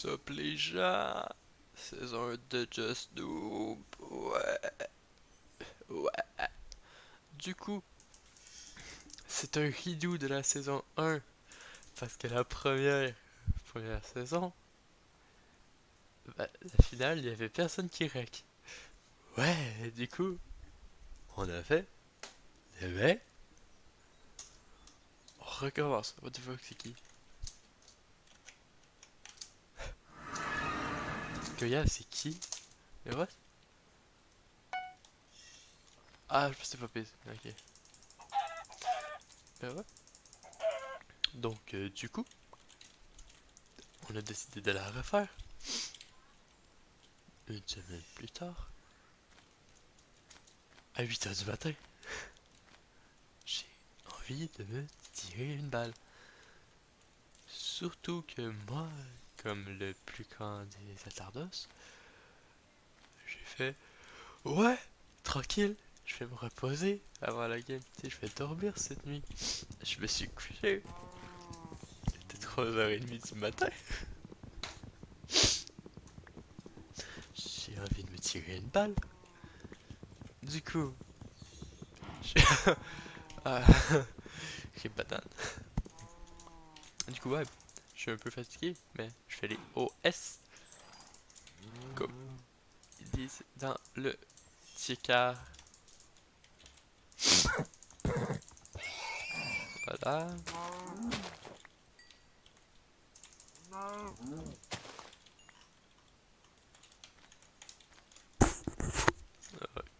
Sup les gens? Saison 1 de Just Noob. Ouais, ouais. Du coup, c'est un redo de la saison 1. Parce que la première saison, la finale, il y avait personne qui rec. Ouais, du coup, on a fait. Eh ben, on recommence. What the fuck, c'est qui? Goya, c'est qui? Mais what? Ah, je pensais pas pire. Ok. Mais ouais. Donc, du coup, on a décidé de la refaire. Une semaine plus tard, à 8 h du matin, j'ai envie de me tirer une balle. Surtout que moi, comme le plus grand des attardos, j'ai fait ouais, tranquille, je vais me reposer avant la game. Tu sais, je vais dormir cette nuit. Je me suis couché. Il était 3h30 du matin. J'ai envie de me tirer une balle. Du coup, j'ai ah, j'ai patate. Du coup, ouais, je suis un peu fatigué, mais je fais les OS comme ils disent dans le tiers. Voilà.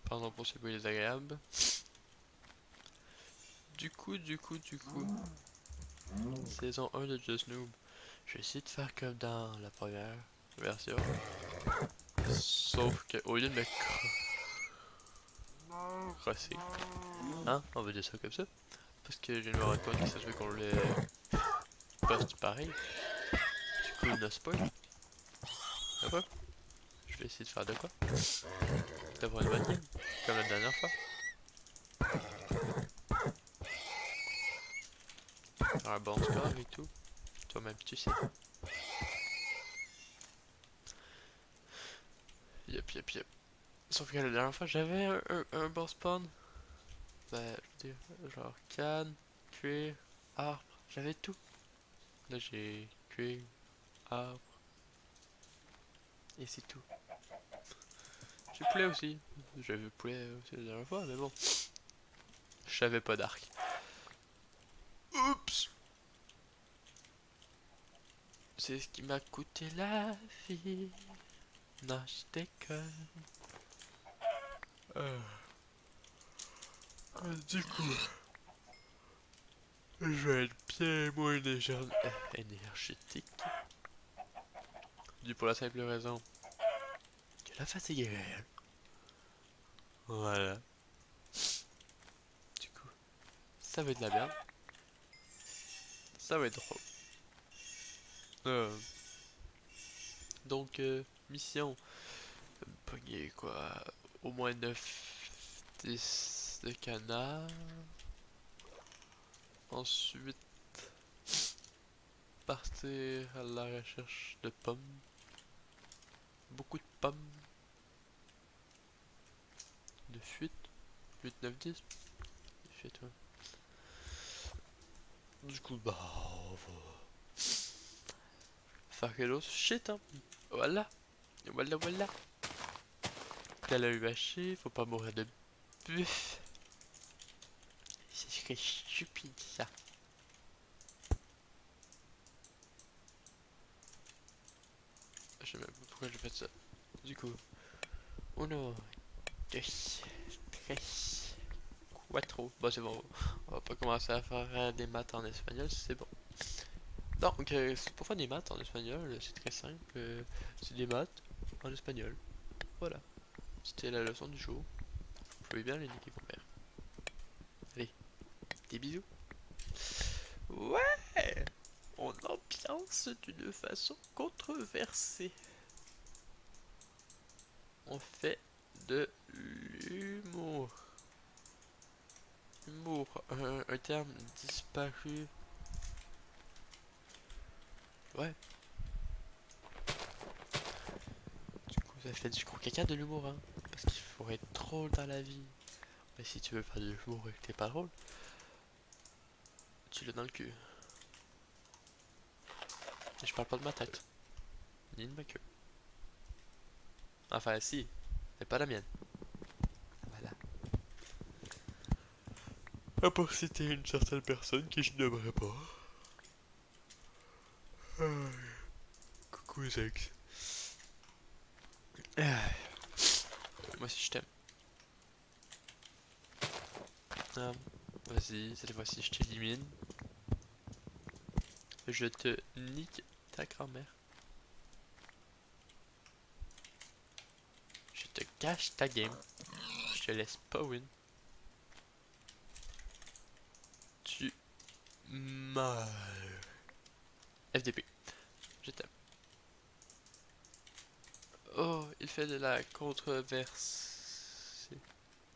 Pardon pour ce bruit désagréable. Du coup, saison 1 de Just Noob. Je vais essayer de faire comme dans la première version. Sauf que au lieu de me crosser, hein, on va dire ça comme ça. Parce que je viens de me rendre compte que ça se fait qu'on le poste pareil. Du coup, no spoil. D'accord? Je vais essayer de faire de quoi? D'avoir une bonne game, comme la dernière fois. Faire un bon score et tout. Toi-même, tu sais. Yep. Sauf que la dernière fois, j'avais un bon spawn. Ben, je veux dire, genre canne, cuir, arbre, j'avais tout. Là, j'ai cuir, arbre, et c'est tout. J'ai poulet aussi. J'avais poulet aussi la dernière fois, mais bon. Je savais pas d'arc. Oups! C'est ce qui m'a coûté la vie. Non, je déconne. Du coup, je vais être bien moins énergétique. Du pour la simple raison que la fatigue est réelle. Voilà. Du coup, ça va être de la merde. Ça va être drôle. Euh, donc, mission. Pogner quoi? Au moins 9 10 de canard. Ensuite, partir à la recherche de pommes. Beaucoup de pommes. De fuite. 8 9 10. Fuite, ouais. Du coup, bah, on va faire quelque chose. Shit, hein. Voilà. Voilà. Qu'elle a eu haché, faut pas mourir de buff. Ce serait stupide ça. Je sais même pas pourquoi j'ai fait ça. Du coup, uno, deux, tres, cuatro. Bon, c'est bon. On va pas commencer à faire des maths en espagnol, c'est bon. Donc, pour faire des maths en espagnol, c'est très simple. C'est des maths en espagnol. Voilà. C'était la leçon du jour. Vous pouvez bien les niquer, compère. Allez, des bisous. Ouais! On ambiance d'une façon controversée. On fait de l'humour. Humour, un terme disparu. Ouais. Fais du gros caca de l'humour, hein. Parce qu'il faut être drôle dans la vie. Mais si tu veux faire de l'humour et que t'es pas drôle, tu l'as dans le cul. Et je parle pas de ma tête, ni de ma queue. Enfin, si, mais pas la mienne. Voilà. À part si t'es une certaine personne que je n'aimerais pas. Coucou Zex. Moi aussi je t'aime. Ah, vas-y, cette fois-ci je t'élimine. Je te nique ta grand-mère. Je te cache ta game. Je te laisse pas win. Tu meurs. FDP. Je t'aime. Oh, il fait de la controverse.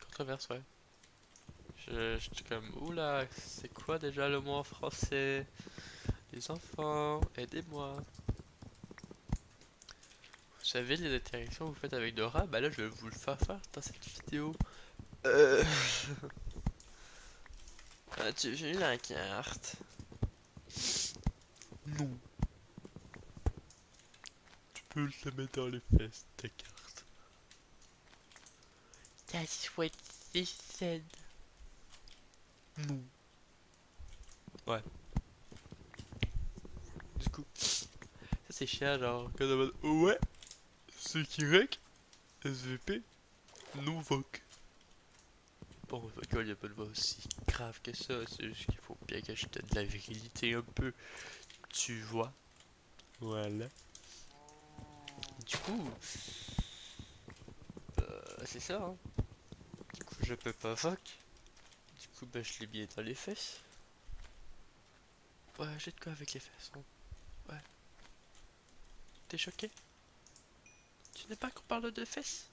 Controverse, ouais. Je suis comme, oula, c'est quoi déjà le mot en français? Les enfants, aidez-moi. Vous savez les interactions que vous faites avec Dora? Bah là, je vais vous le faire dans cette vidéo. As-tu vu la carte? Non. Tu peux te la mettre dans les fesses, ta carte. That's what she said. Non. Ouais. Du coup, ça c'est chiant, genre, quand on va ouais, c'est correct, SVP, no voc. Bon, il n'y a pas de voix aussi grave que ça, c'est juste qu'il faut bien que je te donne de la virilité un peu, tu vois. Voilà. Du coup, c'est ça, hein. Du coup, je peux pas voc. Du coup, bah, je l'ai bien dans les fesses. Ouais, j'ai de quoi avec les fesses, hein. Ouais. T'es choqué? Tu n'es pas qu'on parle de fesses?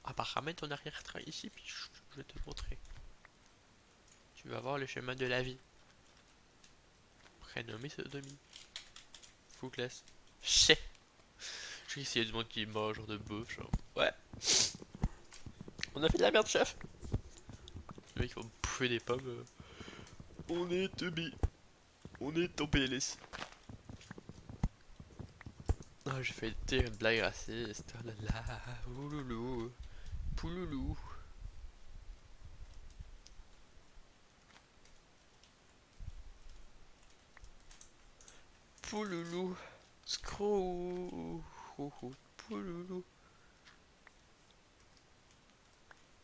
Ah bah ramène ton arrière-train ici, puis je vais te montrer. Tu vas voir le chemin de la vie. Prénommé sodomie. Fouclasse. Chais. Je sais s'il y a du monde qui mange genre de bouffe, genre. Ouais. On a fait de la merde, chef. Le mec, il va me bouffer des pommes. On est teubé. On est tombé PLS. Ah, j'ai fait dire une blague raciste. Oh là là. Ouloulou. Pouloulou. Pouloulou. Scroo. Pouloulou.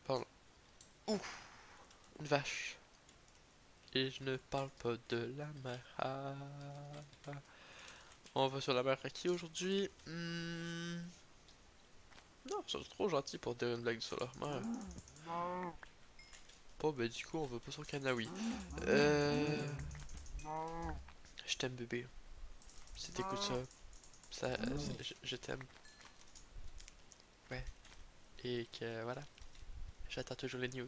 Pardon. Ouf. Une vache. Et je ne parle pas de la mer. On va sur la mer à qui aujourd'hui? Non, c'est trop gentil pour dire une blague sur leur mère. Bon, bah du coup, on va pas sur Kanawi. Je t'aime, bébé. Si t'écoutes je t'aime. Ouais. Et que voilà. J'attends toujours les news.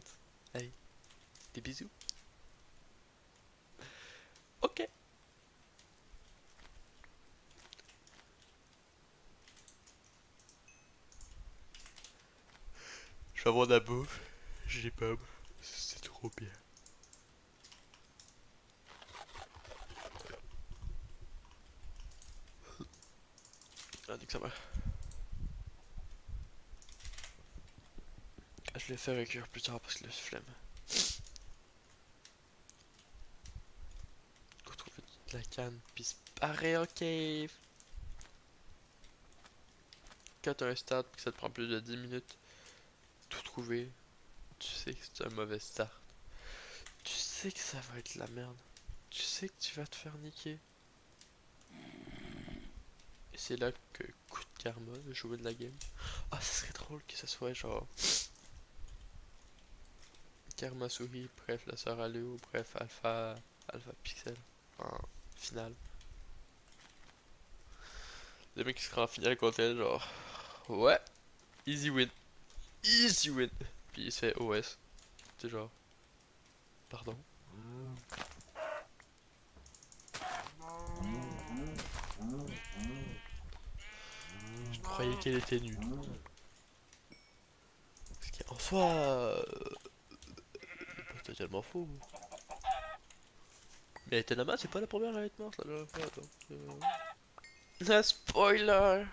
Allez, des bisous. Ok. Je vais avoir de la bouffe. J'ai pas. C'est trop bien. Ah, dis que ça va. Je vais faire écrire plus tard parce que le flemme. Faut trouver de la canne, puis se barrer, ok. Quand t'as un start, que ça te prend plus de 10 minutes, tout trouver, tu sais que c'est un mauvais start. Tu sais que ça va être la merde. Tu sais que tu vas te faire niquer. Et c'est là que coup de karma de jouer de la game. Ah, ça serait drôle que ça soit genre Karma Souris, bref, la sœur Aléo, bref, Alpha Pixel en finale. Le mec qui sera en finale contre elle, genre, ouais, easy win, easy win. Puis il se fait OS, c'est genre, pardon. croyais qu'elle était nue. Parce qu'en soi, c'est pas totalement faux. Mais étonnamment, c'est pas la première à être morte la dernière fois, donc... Un spoiler!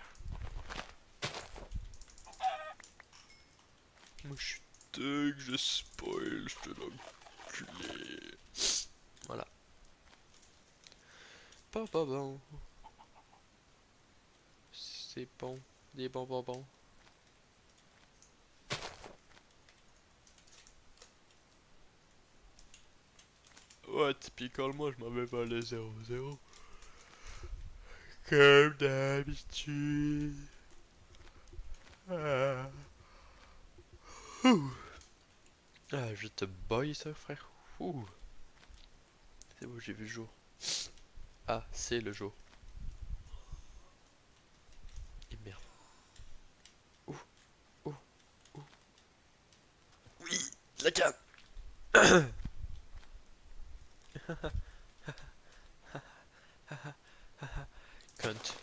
Moi je suis deg, je spoil, je te l'enculé. Voilà. Pas bon. C'est bon. Des bons bonbons. Ouais, typical, moi je m'en vais vers le 0-0. Comme d'habitude. Ah. Ouh. Ah, je te boy ça, frère. Ouh. C'est bon, j'ai vu le jour. Ah, c'est le jour. Et merde. Ouh, ouh, ouh. Oui, la canne. Cunt.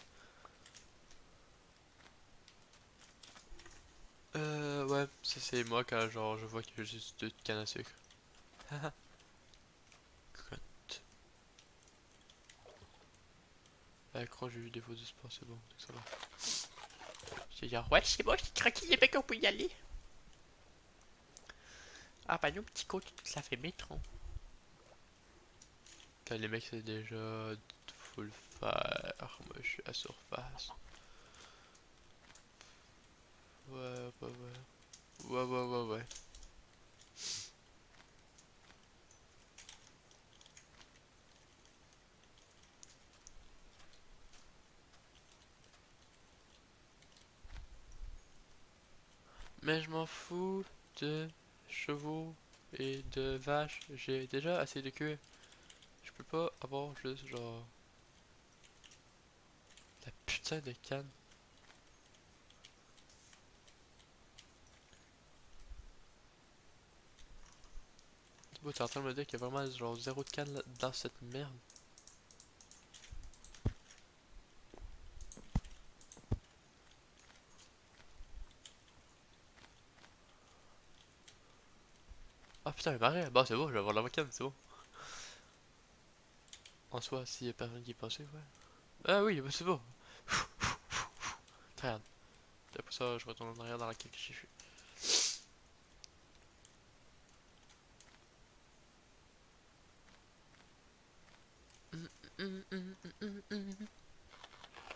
Ouais, ça c'est moi quand genre je vois qu'il y a juste 2 cannes à sucre. Cunt. Ah, crois j'ai vu des photos de sport, c'est bon, donc ça va. C'est genre, ouais, c'est bon, j'ai craqué les mecs, on peut y aller. Ah, bah, nous, petit coach, ça fait métron. Quand les mecs, c'est déjà. Faut le faire. Moi, je suis à surface. Ouais, ouais, ouais. Ouais, ouais, ouais, ouais. Mais je m'en fous de chevaux et de vaches. J'ai déjà assez de queue. Je peux pas avoir juste genre la putain de canne. C'est beau, t'es en train de me dire qu'il y a vraiment genre zéro de canne dans cette merde. Ah putain, il m'arrête. Bah c'est bon, je vais avoir la canne, c'est bon. En soi, s'il y a personne qui pensait, ouais. Ah oui, bah c'est bon. Très bien. Et après ça, je retourne en arrière dans laquelle j'ai fait.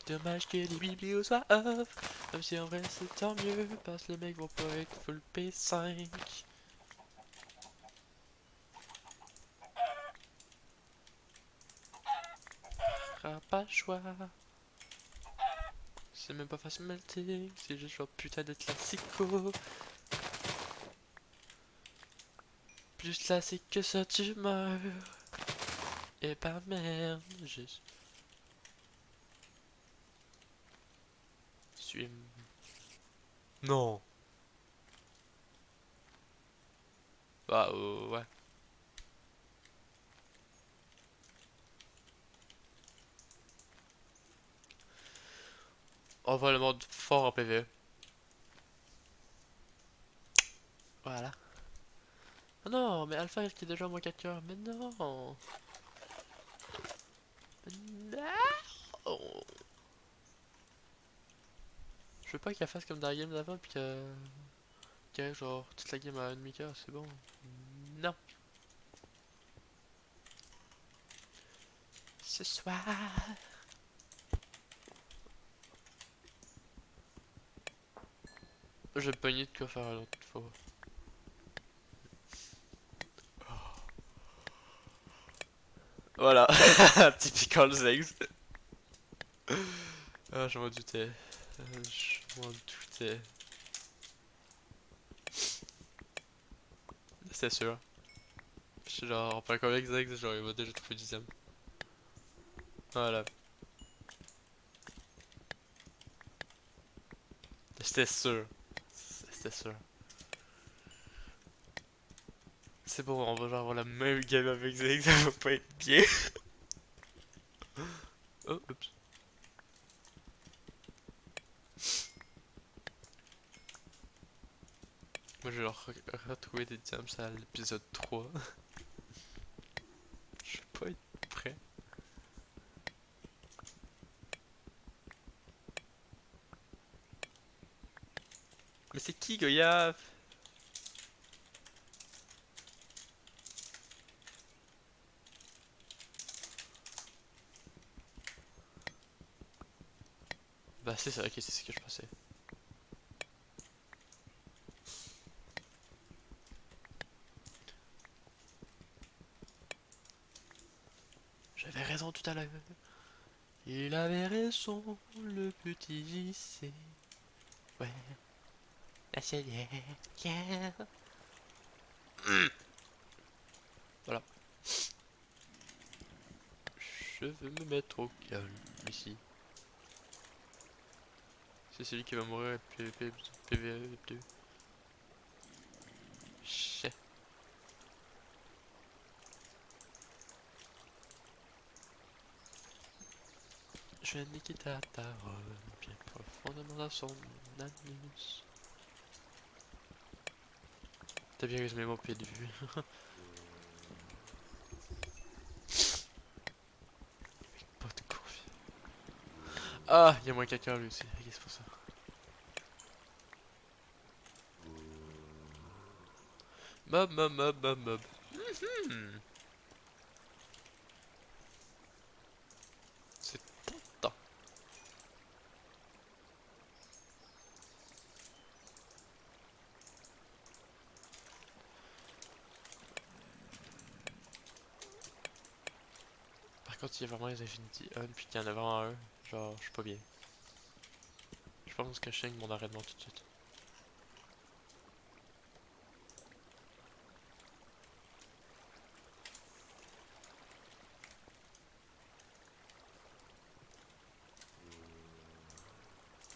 Dommage que les biblios soient off. Même si en vrai c'est tant mieux. Parce que les mecs vont pas être full P5. Fera pas le choix. C'est même pas facile melting. C'est juste genre putain de classico. Plus classique que ça, tu meurs. Et bah merde, je suis. Non. Bah ouais. On voit le mode fort en PvE. Voilà. Oh non, mais Alpha qui est déjà à moins 4 coeurs. Mais non. Non. Je veux pas qu'elle fasse comme dans la game d'avant puis qu'elle genre toute la game à 1,5 coeur, c'est bon. Non. Ce soir. Je vais pogner de quoi faire une autre fois. Voilà. Typical Zex. Ah, je m'en doutais. Je m'en doutais. C'est sûr. Je suis genre, en parlant avec Zex, genre, il va déjà trouver 10ème. Voilà. C'était sûr. C'était sûr. C'est bon, on va genre avoir la même game avec Zex, ça va pas être bien. Oh, oups. Moi je vais leur retrouver des diams à l'épisode 3. Je vais pas être prêt. Mais c'est qui Goyave? Bah c'est ça, ok, c'est ce que je pensais. J'avais raison tout à l'heure. Il avait raison, le petit JC. Ouais, la Seigneur. Voilà. Je veux me mettre au calme ici. C'est celui qui va mourir PV2. Chais. Je vais niquer ta tarolle bien profondément dans son anus. T'as bien résumé mon pied de vue. Pas de confiance. Ah, il y a moins quelqu'un lui aussi. Ok, c'est pour ça. Mob. Hmm. C'est tentant. Par contre, il y a vraiment les Infinity On, puis qu'il y en a vraiment un. Genre, je suis pas bien. Je pense que je signe mon arrêtement tout de suite.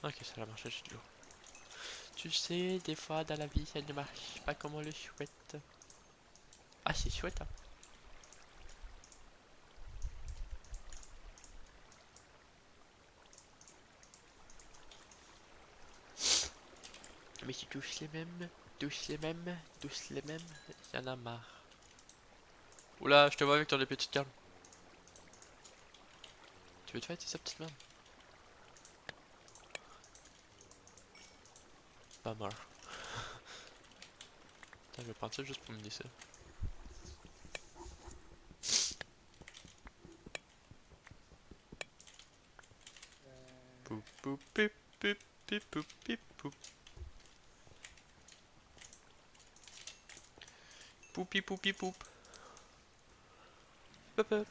Ok, ça a marché, j'ai de l'eau. Tu sais, des fois dans la vie, ça ne marche pas comme on le souhaite. Ah, c'est chouette, hein. Mais c'est tous les mêmes, tous les mêmes, y en a marre. Oula, je te vois avec ton épée de calme. Tu veux te fighter sa petite merde? Pas mort. Attends, je vais prendre ça juste pour me dire ça. Poup poup pip pip pip poup pip poup. Poupi poupi poup. Pop pop.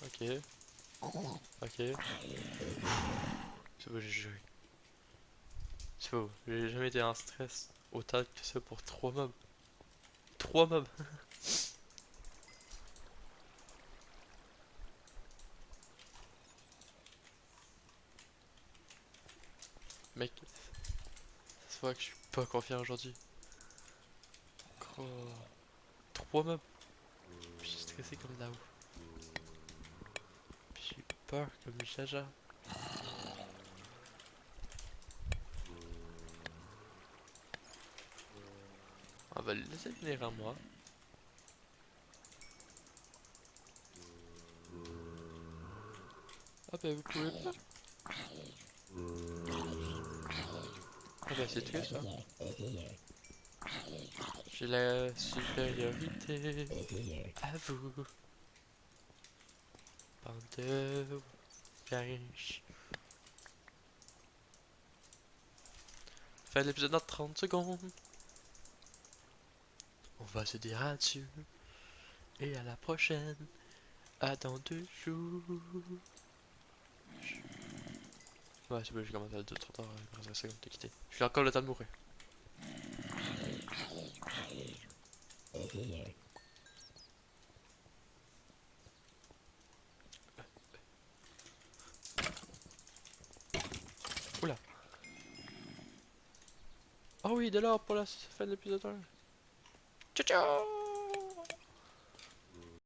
Ok. Ok. Ok. C'est beau, j'ai joué. C'est beau, j'ai jamais été en stress autant que ça pour 3 mobs. 3 mobs. Mec, ça se voit que je suis pas confiant aujourd'hui. Oh. 3 mobs. Puis je suis stressé comme là-haut. Puis j'ai peur comme jaja. On va le laisser venir à moi. Ah bah vous pouvez pas. Ah bah c'est triste ça. J'ai la supériorité à vous. Bande de riches. Fin de l'épisode dans 30 secondes. On va se dire adieu. Et à la prochaine. À dans 2 jours. Ouais, c'est bon, j'ai commencé à le dire trop tard, grâce à ça, comme t'as quitté. J'ai encore le temps de mourir. Oula. Ah oui, de l'or pour la fin de l'épisode 1. Ciao ciao!